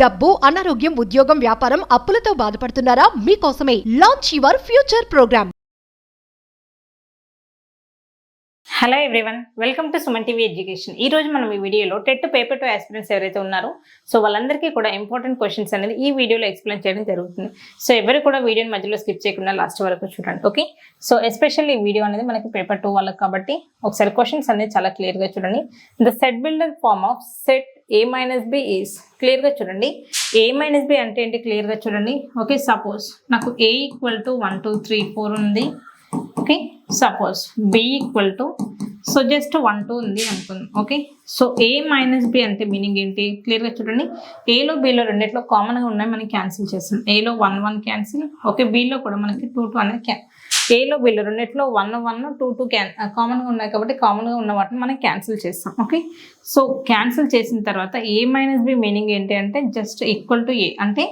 డబ్బు, అనారోగ్యం, ఉద్యోగం, వ్యాపారం, అప్పులతో బాధపడుతున్నారా? మీకోసమే launch your future programme. Hello everyone, welcome to Suman TV education. ఈ రోజు మనం ఈ వీడియోలో టెట్ పేపర్ 2 ఆస్పిరెంట్స్ ఎవరైతే ఉన్నారో సో వాళ్ళందరికీ కూడా ఇంపార్టెంట్ క్వశ్చన్స్ అనేది ఈ వీడియోలో ఎక్స్ప్లెయిన్ చేయడం జరుగుతుంది. సో ఎవరు కూడా వీడియోని మధ్యలో స్కిప్ చేయకుండా లాస్ట్ వరకు చూడండి. ఓకే, సో ఎస్పెషల్లీ ఈ వీడియో అనేది మనకి పేపర్ 2 వాళ్ళకి కాబట్టి ఒకసారి క్వశ్చన్స్ అనేది చాలా క్లియర్గా చూడండి. The set builder form of set a minus b is క్లియర్గా చూడండి. a minus b అంటే ఏంటి క్లియర్గా చూడండి. ఓకే, సపోజ్ నాకు a ఈక్వల్ టు 1 2 3 4 ఉంది. Okay, suppose b equal to so just 1 2 ఉంది అనుకుందాం. Okay, so a minus b అంటే మీనింగ్ ఏంటి క్లియర్గా చూడండి. ఏలో బీలో రెండిట్లో కామన్గా ఉన్నాయి, మనం క్యాన్సిల్ చేస్తాం. ఏలో 1 1 క్యాన్సిల్. ఓకే, బీలో కూడా మనకి 2 2 అనేది ఏలో బీలో రెండిట్లో 1 1 2 2 కామన్గా ఉన్నాయి కాబట్టి కామన్గా ఉన్న వాటిని మనం క్యాన్సిల్ చేస్తాం. ఓకే, సో క్యాన్సిల్ చేసిన తర్వాత ఏ మైనస్ బి మీనింగ్ ఏంటి అంటే జస్ట్ ఈక్వల్ టు ఏ అంటే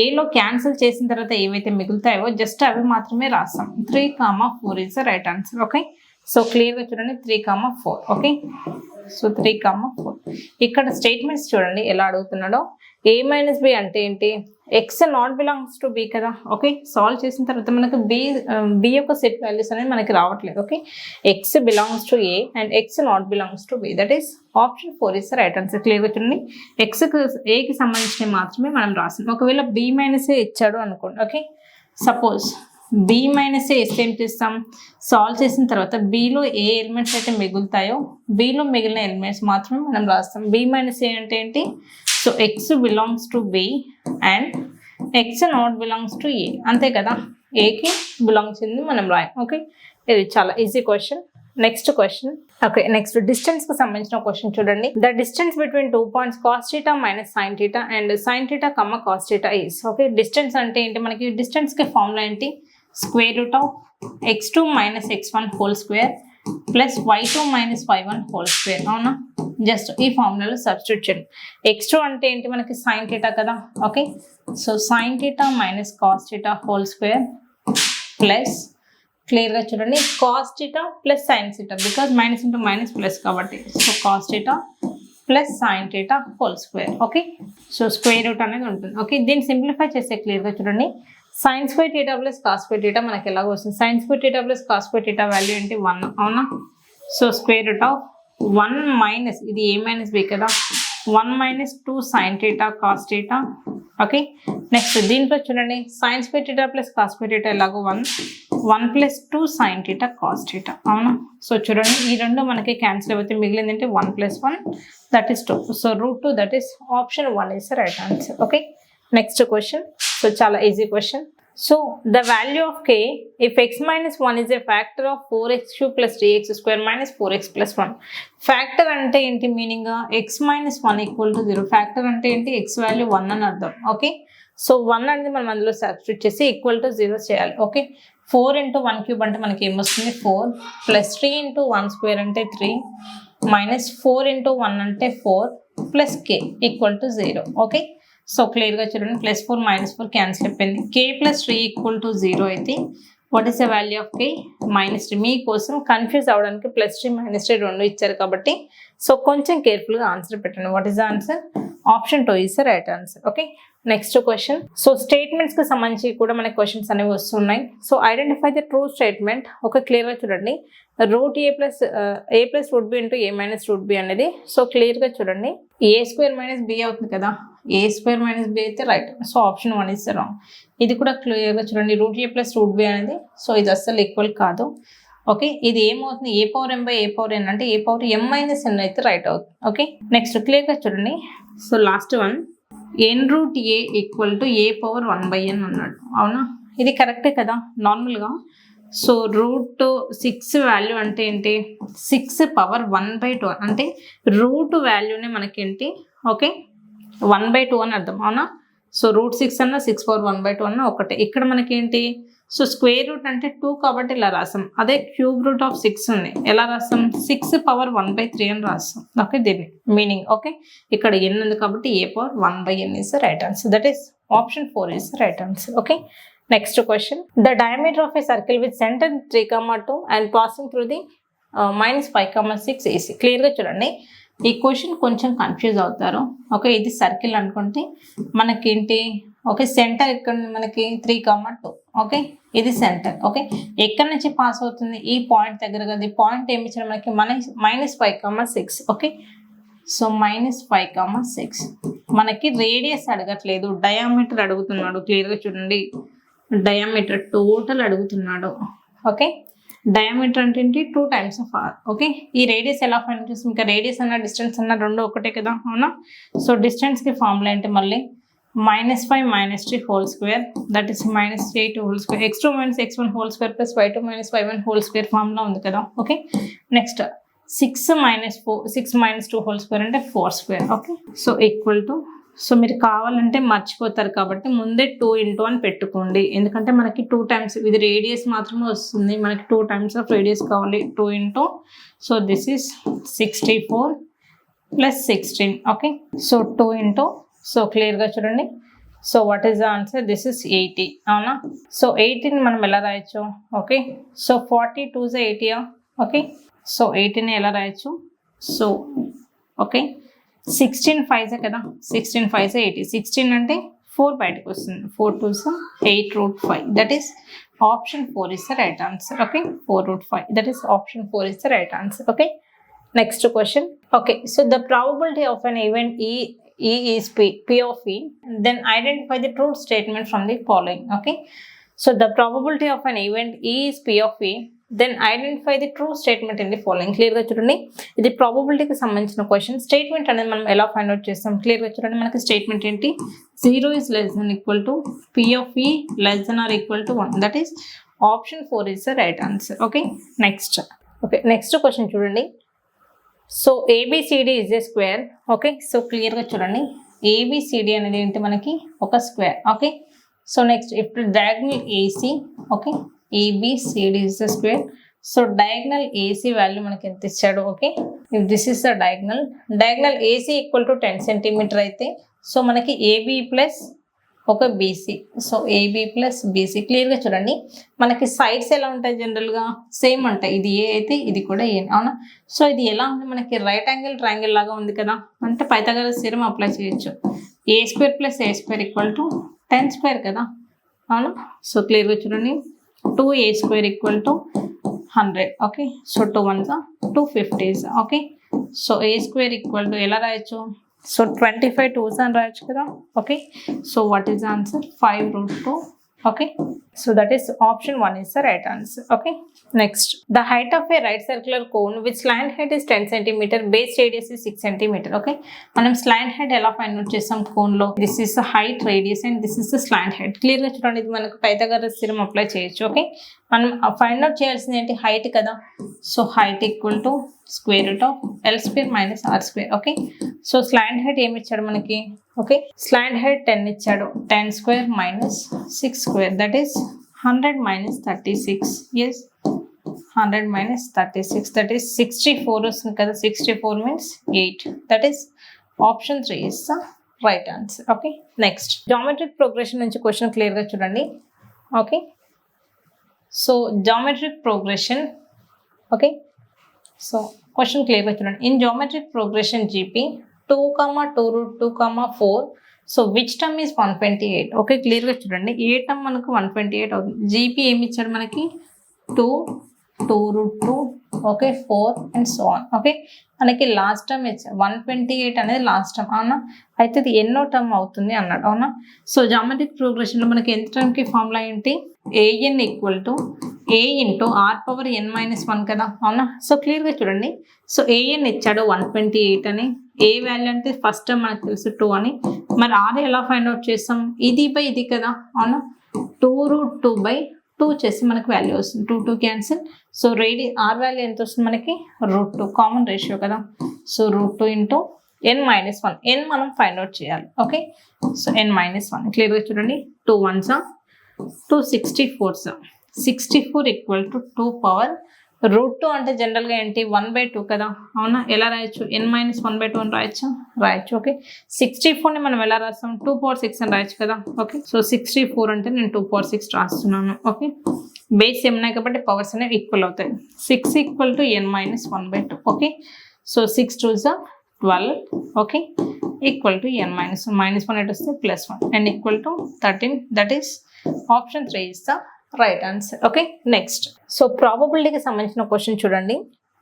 ఏలో క్యాన్సిల్ చేసిన తర్వాత ఏవైతే మిగులుతాయో జస్ట్ అవి మాత్రమే రాస్తాం. 3, 4 is the right answer. Okay, so క్లియర్గా చూడండి 3, 4. Okay, so 3, 4. ఇక్కడ స్టేట్మెంట్స్ చూడండి ఎలా అడుగుతున్నాడో. ఏ మైనస్ బి అంటే ఏంటి, X not belongs to B కదా. ఓకే, సాల్వ్ చేసిన తర్వాత మనకు బి యొక్క సెట్ వాల్యూస్ అనేది మనకి రావట్లేదు. Okay, X belongs to A and x not belongs to B, that is option 4 is right answer. క్లియర్గా చూడండి, ఏకి సంబంధించినవి మాత్రమే మనం రాసాం. ఒకవేళ బి మైనస్ ఏ ఇచ్చాడు అనుకోండి. ఓకే, సపోజ్ బి మైనస్ ఏ ఏం చేస్తాం, సాల్వ్ చేసిన తర్వాత బిలో ఏ ఎలిమెంట్స్ అయితే మిగులుతాయో బిలో మిగిలిన ఎలిమెంట్స్ మాత్రమే మనం రాస్తాం. బి మైనస్ ఏ అంటే ఏంటి, so x belongs to B and x not belongs to A, అంతే కదా. ఏకి బిలాంగ్స్ అయింది మనం రాయం. ఓకే, ఇది చాలా easy question. Next question. Okay, next distance కి సంబంధించిన క్వశ్చన్ చూడండి. The distance between 2 points cos theta minus sine theta and sine theta Kamma cos theta is. Okay, distance అంటే ఏంటి, మనకి డిస్టెన్స్ కి ఫార్ములా ఏంటి, square root of x2 minus x1 whole square plus y2 minus y1 whole square. అవునా, just ఈ ఫార్ములాలో substitute చేయండి. x2 అంటే ఏంటి మనకి సైన్ థీటా కదా. Okay, so sign theta minus cos theta whole square plus క్లియర్గా చూడండి cos theta plus sine theta, because minus into minus plus కాబట్టి so cos theta plus sine theta whole square. Okay, so square root అనేది ఉంటుంది. Okay, దీన్ని simplify చేస్తే క్లియర్గా చూడండి, sine square theta plus cos square theta మనకి ఎలాగో వస్తుంది. Sine square theta plus cos square theta value ఏంటి 1. అవునా, so square root of 1 minus ఇది ఏ మైనస్ బి కదా, 1 minus 2 sine theta cos theta. Okay, next దీంట్లో చూడండి sine square theta plus cos square theta ఎలాగో 1 plus 2 sine theta cos theta. అవునా, so చూడండి ఈ రెండు మనకి క్యాన్సిల్ అయిపోతే మిగిలింది అంటే 1 plus 1 that is 2. So root 2 that is option 1 is right answer. Okay, next question. So చాలా easy question. So the value of k if x minus 1 is a factor of 4x³ plus 3x square minus 4x plus 1. Factor అంటే ఏంటి meaning, x minus 1 equal to 0. Factor అంటే ఏంటి, x value 1 అని అర్థం. Okay, so 1 అనేది మనం అందులో substitute చేసి ఈక్వల్ టు 0 చేయాలి. ఓకే, 4 into 1 cube అంటే మనకి ఏమొస్తుంది 4 ప్లస్ 3 into 1 స్క్వేర్ అంటే 3 మైనస్ 4 into 1 అంటే 4 plus k equal to 0. Okay, so క్లియర్గా చూడండి ప్లస్ 4 మైనస్ 4 క్యాన్సిల్ అయిపోయింది. k ప్లస్ 3 ఈక్వల్ టు 0 అయితే what is the value of k minus 3. మీకోసం కన్ఫ్యూజ్ అవ్వడానికి ప్లస్ 3 మైనస్ 3 రెండు ఇచ్చారు కాబట్టి సో కొంచెం కేర్ఫుల్గా ఆన్సర్ పెట్టండి. What is the answer, option 2 is the right answer. Okay, next question. So స్టేట్మెంట్స్కి సంబంధించి కూడా మనకి క్వశ్చన్స్ అనేవి వస్తున్నాయి. So identify the true statement. ఒక క్లియర్గా చూడండి, root A plus root B into A minus root B అనేది. సో క్లియర్గా చూడండి ఏ స్క్వేర్ మైనస్ బి అవుతుంది కదా, ఏ స్క్వేర్ మైనస్ బి అయితే right. So option 1 is wrong. ఇది కూడా క్లియర్గా చూడండి root A plus root B అనేది సో ఇది అస్సలు ఈక్వల్ కాదు. ఓకే, ఇది ఏమవుతుంది A power M by A power N అంటే ఏ పవర్ ఎం మైనస్ ఎన్ అయితే రైట్ అవుతుంది. ఓకే, నెక్స్ట్ క్లియర్గా చూడండి. So last one N root A equal to A power 1 by N అన్నాడు. అవునా, ఇది కరెక్టే కదా నార్మల్గా. సో రూట్ 6 వాల్యూ అంటే ఏంటి, 6 పవర్ 1/2 అంటే రూట్ వాల్యూనే మనకేంటి ఓకే 1/2 అని అర్థం. అవునా, సో రూట్ 6 అన్న 6 పవర్ 1/2 అన్న ఒకటే. ఇక్కడ మనకేంటి, సో స్క్వేర్ రూట్ అంటే 2 కాబట్టి ఇలా రాస్తాం. అదే క్యూబ్ రూట్ ఆఫ్ 6 ఉంది, ఎలా రాస్తాం 6 పవర్ 1/3 అని రాస్తాం. ఓకే, దీన్ని మీనింగ్. ఓకే, ఇక్కడ ఎన్ ఉంది కాబట్టి A power 1/n is the right answer. That is option 4 is the right answer. Okay, next question. The diameter of a circle with centre 3, 2 and passing through the -5, 6 AC. క్లియర్గా చూడండి ఈ question కొంచెం confuse అవుతారు. Okay, ఇది circle అనుకుంటే మనకేంటి, okay centre ఇక్కడ మనకి 3,2. ఓకే, ఇది సెంటర్. ఓకే, ఎక్కడి నుంచి పాస్ అవుతుంది, ఈ పాయింట్ దగ్గర కదా. ఈ పాయింట్ ఏమి ఇచ్చారు మనకి, -5,6. Okay, so -5,6. మనకి రేడియస్ అడగట్లేదు, డయామీటర్ అడుగుతున్నాడు. క్లియర్గా చూడండి, డయామీటర్ టోటల్ అడుగుతున్నాడు. ఓకే, డయామీటర్ అంటే ఏంటి, 2 times of r. ఓకే, ఈ రేడియస్ ఎలా ఫైండ్ చేస్తాం, ఇంకా రేడియస్ అన్న డిస్టెన్స్ అన్న రెండు ఒకటే కదా, అవునా. సో డిస్టెన్స్కి ఫార్ములా ఏంటి మళ్ళీ, -5 - 3 whole square, that is -8 whole square, x2 - x1 whole square plus y2 - y1 whole square formula ఉంది కదా. ఓకే, నెక్స్ట్ 6 - 2 whole square అంటే 4 square. Okay, so equal to, so మీరు కావాలంటే మర్చిపోతారు కాబట్టి ముందే 2 into అని పెట్టుకోండి, ఎందుకంటే మనకి 2 times, ఇది రేడియస్ మాత్రమే వస్తుంది, మనకి 2 times ఆఫ్ రేడియస్ కావాలి. 2 into, so this is 64 + 16. Okay, so 2 into, so క్లియర్గా చూడండి. So what is the answer, this is 80. అవునా, సో 80ని మనం ఎలా రాయొచ్చు, okay, so 42 is 80. Okay, so 80ని ఎలా రాయొచ్చు, సో ఓకే 16 5 కదా, 16 5 80. 16 అంటే 4 బయటకు వస్తుంది, 4 2s 8√5. That is option 4 is the right answer. Okay, 4√5, that is option 4 is the right answer. Okay, next question. Okay, so the probability of an event E is P of E, then identify the true statement from the following. Okay, so the probability of an event E is P of E, then identify the true statement in the following. Clear గా చూడండి, ఇది ప్రాబబిలిటీకి సంబంధించిన question. Statement అనేది మనం ఎలా find out చేస్తాం, clear గా చూడండి. మనకి స్టేట్మెంట్ ఏంటి, 0 is less than equal to P of E less than or equal to 1. That is option 4 is the right answer. Okay, next. Okay, next question చూడండి. So ABCD is a square. Okay, so క్లియర్గా చూడండి, ABCD అనేది ఏంటి మనకి ఒక square. Okay, so next ఇప్పుడు diagonal AC. Okay, ABCD is the square. So diagonal AC value మనకి ఎంత ఇచ్చాడు. Okay, if this is the diagonal AC equal to 10 cm అయితే, సో మనకి AB ప్లస్ ఒక BC, so AB plus BC. క్లియర్గా చూడండి, మనకి సైడ్స్ ఎలా ఉంటాయి, జనరల్గా సేమ్ ఉంటాయి. ఇది ఏ అయితే ఇది కూడా ఏ, అవునా. సో ఇది ఎలా ఉంది, మనకి రైట్ యాంగిల్ ట్రయాంగిల్ లాగా ఉంది కదా, అంటే పైథాగరస్ థియరం అప్లై చేయొచ్చు. A² + A² = 10² కదా, అవునా. సో క్లియర్గా చూడండి, 2A² = 100. Okay, so 2 1s 250s. Okay, so A² ఎలా రాయొచ్చు, సో 25 2s అని రాయొచ్చు కదా. Okay, so what is the answer, 5√2. Okay, so that is option 1 is the right answer. Okay, next, the height of a right circular cone with slant height is 10 cm, base radius is 6 cm. Okay, మనం slant height ఎలా find out చేస్తాం cone లో, this is the height, radius and this is the slant height. Clear గా చూడండి, ఇది మనకు Pythagoras theorem apply చేయొచ్చు. Okay, మనం ఫైండ్ అవుట్ చేయాల్సింది ఏంటి, హైట్ కదా. So height equal to √L² - R². Okay, so slant height ఏమి ఇచ్చాడు మనకి, ఓకే స్లాంట్ హైట్ 10 ఇచ్చాడు, 10² - 6², that is 100 - 36. Yes, 100 - 36, that is 64 వస్తుంది కదా. 64 means 8. That is option 3 is the right answer. Okay, next geometric progression నుంచి question క్లియర్గా చూడండి. Okay, so geometric progression. Okay, so question క్లియర్గా చూడండి. In geometric progression GP 2, 2√2, 4. So which term is 128. Okay, క్లియర్గా చూడండి, ఏ term మనకు 128 అవుతుంది. GP ఏమి ఇచ్చాడు మనకి, 2, 2√2, okay 4 and so on. Okay, మనకి లాస్ట్ టర్మ్ ఇచ్చాడు 128 అనేది లాస్ట్ టర్మ్, అవునా. అయితే ఇది ఎన్నో టర్మ్ అవుతుంది అన్నాడు, అవునా. సో జామెట్రిక్ ప్రోగ్రెషన్లో మనకి ఎంత టర్మ్కి ఫార్ములా ఏంటి, AN = A × R⁻n - 1 కదా, అవునా. సో క్లియర్గా చూడండి, సో AN ఇచ్చాడు 128 అని, ఏ వాల్యూ అంటే ఫస్ట్ టర్మ్ మనకు తెలుసు 2 అని. మరి R ఎలా ఫైండ్ అవుట్ చేస్తాం, ఇది బై ఇది కదా, అవునా. 2√2/2 చేసి మనకి వాల్యూ వస్తుంది, 2 2 క్యాన్సిల్. సో R వాల్యూ ఎంత వస్తుంది మనకి, √2, కామన్ రేషియో కదా. సో √2 × n - 1, n మనం ఫైండ్ అవుట్ చేయాలి. ఓకే, సో n - 1 క్లియర్గా చూడండి, 2 1s 264s, 64 = 2 పవర్ √2 అంటే జనరల్గా ఏంటి 1/2 కదా, అవునా. ఎలా రాయొచ్చు, n - 1/2 అని రాయొచ్చు. ఓకే, 64ని మనం ఎలా రాస్తాం, 2/6 అని రాయొచ్చు కదా. ఓకే, సో 64 అంటే నేను 2/6 రాస్తున్నాను. ఓకే, బేస్ ఉన్నాయి కాబట్టి పవర్స్ అనేవి ఈక్వల్ అవుతాయి. 6 = n - 1/2. Okay, so 6 2s 12 okay equal to n minus 1 minus 1 ఎటు వస్తే plus 1 and equal to 13 that is option 3 is the right answer okay next so ప్రాబబిలిటీకి సంబంధించిన క్వశ్చన్ చూడండి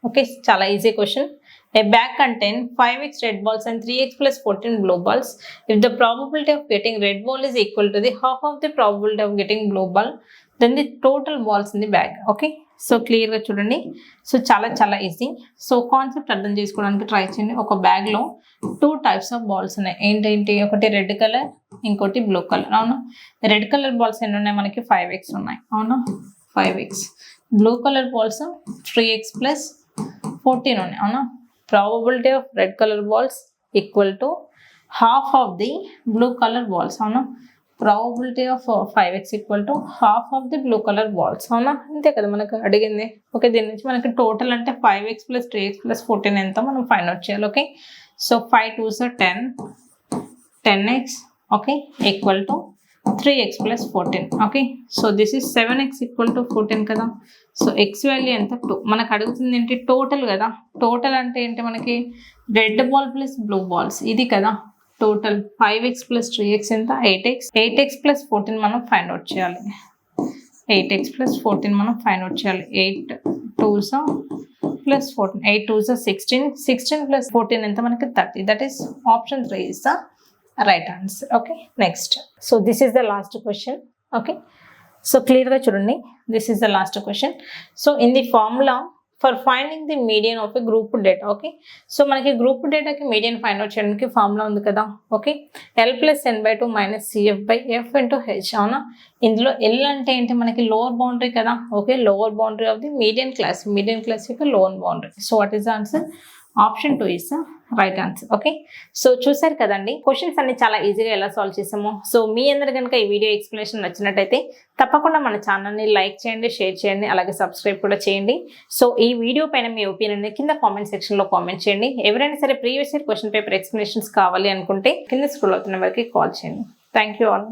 ఓకే చాలా easy question A bag contains 5x red balls and 3x plus 14 blue balls. If the probability of getting red ball is equal to the half of the probability of getting blue ball, then the total balls in the bag. Okay. So క్లియర్గా చూడండి so చాలా easy so concept అర్థం చేసుకోవడానికి try చేయండి ఒక బ్యాగ్లో 2 types of balls ఉన్నాయి ఏంటేంటి ఒకటి రెడ్ కలర్ ఇంకోటి బ్లూ కలర్ అవునా రెడ్ కలర్ బాల్స్ ఎన్ని ఉన్నాయి మనకి 5x ఉన్నాయి అవునా 5x blue colour balls 3x plus 14 ఉన్నాయి అవునా probability of red color balls equal to half of the blue color balls అవునా probability of 5x equal to half of the blue color balls అవునా అంతే కదా మనకు అడిగింది ఓకే దీని నుంచి మనకి టోటల్ అంటే 5x plus 3x plus 14 ఎంత మనం ఫైండ్ అవుట్ చేయాలి okay so 5 2s are 10 10x okay equal to 3x plus 14 okay so this is 7x equal to 14 కదా సో ఎక్స్ వాల్యూ ఎంత 2 మనకు అడుగుతుంది ఏంటి టోటల్ కదా టోటల్ అంటే ఏంటి మనకి red ball plus blue balls ఇది కదా టోటల్ 5x ప్లస్ 3x ఎంత 8x ప్లస్ 14 మనం ఫైండ్ అవుట్ చేయాలి 8x ప్లస్ 14 మనం ఫైండ్ అవుట్ చేయాలి 8 2s ప్లస్ 14 8 2s 16 ప్లస్ 14 ఎంత మనకి 30 that is option 3 is the right answer okay next so this is the last question okay so క్లియర్గా చూడండి this is the last question so in the formula for finding the median of a group data okay so మనకి group డేటాకి median find out చేయడానికి formula ఉంది కదా okay L plus n/2 minus CF by F into H అవునా ఇందులో L అంటే ఏంటి మనకి lower boundary కదా okay lower boundary of the median class యొక్క lower boundary so what is the answer option 2 is right answer okay so చూసారు కదండి questions అన్ని చాలా ఈజీగా ఎలా సాల్వ్ చేసామో సో మీ అందరు కనుక ఈ వీడియో ఎక్స్ప్లెనేషన్ నచ్చినట్టయితే తప్పకుండా మన ఛానల్ని లైక్ చేయండి షేర్ చేయండి అలాగే సబ్స్క్రైబ్ కూడా చేయండి సో ఈ వీడియో పైన మీ ఒపీనియన్ కింద కామెంట్ సెక్షన్లో కామెంట్ చేయండి ఎవరైనా సరే previous year question paper explanations కావాలి అనుకుంటే కింద స్క్రోల్ అవుతున్న వరకు కాల్ చేయండి థ్యాంక్ యూ ఆల్